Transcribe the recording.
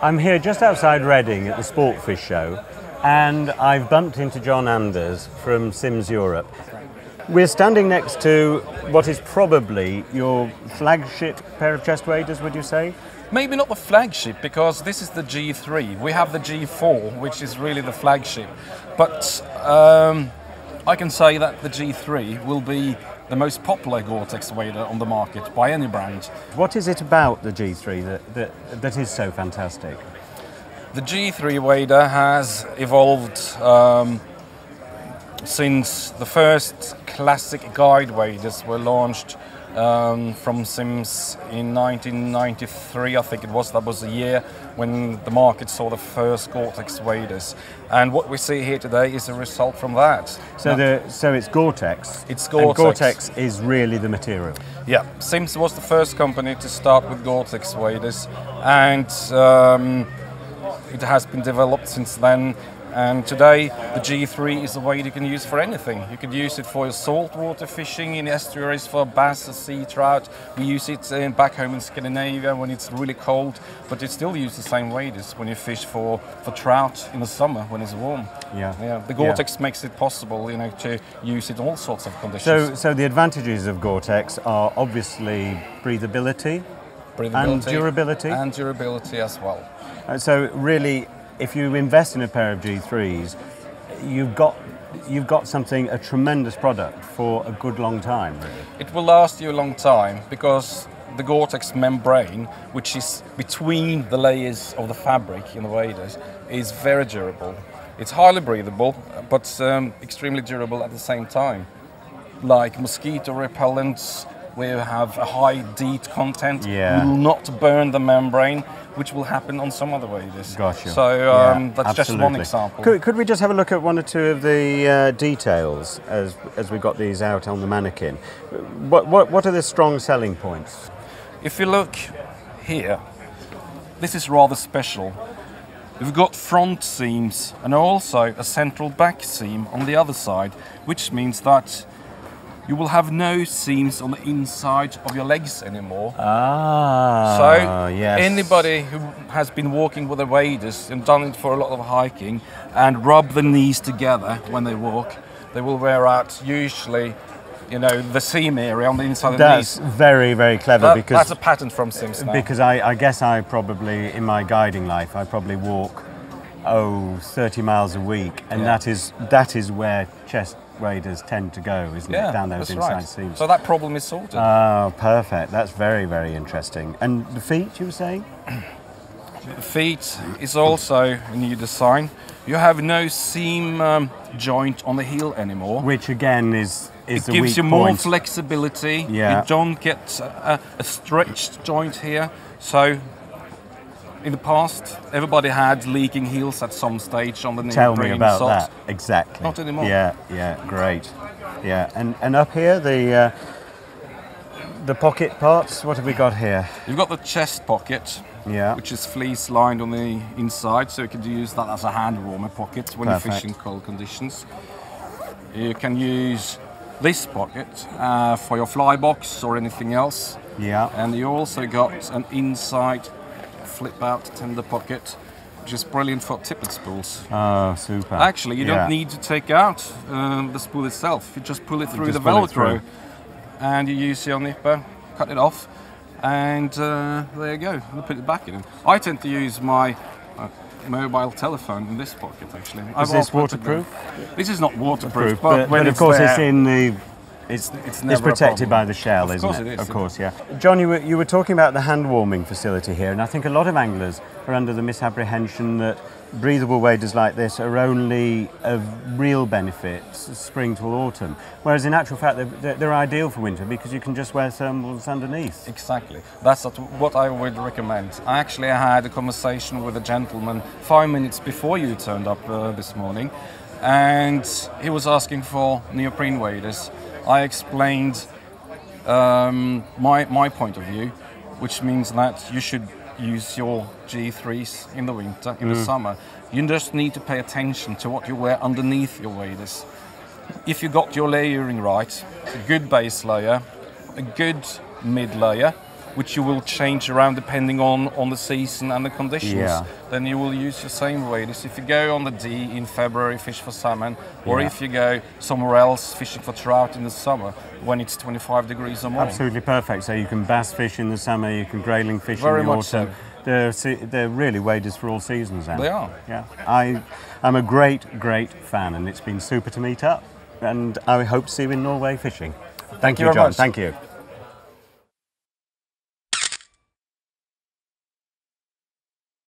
I'm here just outside Reading at the Sportfish show, and I've bumped into John Anders from Sims Europe. We're standing next to what is probably your flagship pair of chest waders, would you say? Maybe not the flagship, because this is the G3. We have the G4, which is really the flagship. But I can say that the G3 will be the most popular Goretex wader on the market by any brand. What is it about the G3 that is so fantastic? The G3 wader has evolved since the first classic guide waders were launched from Sims in 1993, I think it was. That was the year when the market saw the first Goretex waders. And what we see here today is a result from that. So it's Goretex? It's Goretex. And Goretex is really the material? Yeah, Sims was the first company to start with Goretex waders, and it has been developed since then. And today, the G3 is a wader you can use for anything. You could use it for your saltwater fishing in estuaries for bass or sea trout. We use it back home in Scandinavia when it's really cold, but you still use the same waders when you fish for trout in the summer when it's warm. Yeah. The Goretex makes it possible, to use it in all sorts of conditions. So the advantages of Goretex are obviously breathability and durability. And durability as well. So really, if you invest in a pair of G3s, you've got a tremendous product for a good long time, really. It will last you a long time because the Goretex membrane, which is between the layers of the fabric in the waders, is very durable. It's highly breathable, but extremely durable at the same time. Like mosquito repellents, where you have a high DEET content, will not burn the membrane, which will happen on some other waders. Gotcha. So that's just one example. Could we just have a look at one or two of the details as we got these out on the mannequin? What are the strong selling points? If you look here, this is rather special. We've got front seams and also a central back seam on the other side, which means that you will have no seams on the inside of your legs anymore. Yes. Anybody who has been walking with the waders and done it for a lot of hiking and rub the knees together when they walk, they will wear out usually, the seam area on the inside of the knees. That's very, very clever. Because that's a patent from Sims now. Because I guess I probably, in my guiding life, I probably walk 30 miles a week, and that is where chest waders tend to go, isn't it? Down those inside seams. So that problem is sorted. Oh, perfect. That's very, very interesting. And the feet, you were saying? The feet is also a new design. You have no seam joint on the heel anymore. Which again is the weak point. It gives you more flexibility. Yeah. You don't get a stretched joint here. So in the past, everybody had leaking heels at some stage on the knee. Tell me about that. Exactly. Not anymore. Yeah, great. Yeah, and up here, the pocket parts, what have we got here? You've got the chest pocket, which is fleece lined on the inside, so you can use that as a hand warmer pocket when you fish in cold conditions. You can use this pocket for your fly box or anything else. Yeah. And you also got an inside flip out tender pocket, which is brilliant for tippet spools. Oh, super. Actually, you don't need to take out the spool itself. You just pull it through the Velcro and you use your nipper, cut it off, and there you go. You put it back in. I tend to use my mobile telephone in this pocket, actually. Is this waterproof? This is not waterproof, but when of it's course there, it's in the... It's protected by the shell, isn't it? Of course it is. Of course, yeah. John, you were talking about the hand warming facility here, and I think a lot of anglers are under the misapprehension that breathable waders like this are only of real benefit spring to autumn, whereas in actual fact they're ideal for winter because you can just wear thermals underneath. Exactly. That's what I would recommend. I actually had a conversation with a gentleman 5 minutes before you turned up this morning, and he was asking for neoprene waders. I explained my point of view, which means that you should use your G3s in the winter, in the summer. You just need to pay attention to what you wear underneath your waders. If you got your layering right, a good base layer, a good mid layer, which you will change around depending on the season and the conditions. Yeah. Then you will use your same waders. If you go on the D in February, fish for salmon, or if you go somewhere else fishing for trout in the summer when it's 25 degrees or more. Absolutely perfect. So you can bass fish in the summer, you can grayling fish Very in the much autumn. They're really waders for all seasons then. They are. Yeah. I'm a great fan, and it's been super to meet up, and I hope to see you in Norway fishing. Thank you, very John. much. Thank you.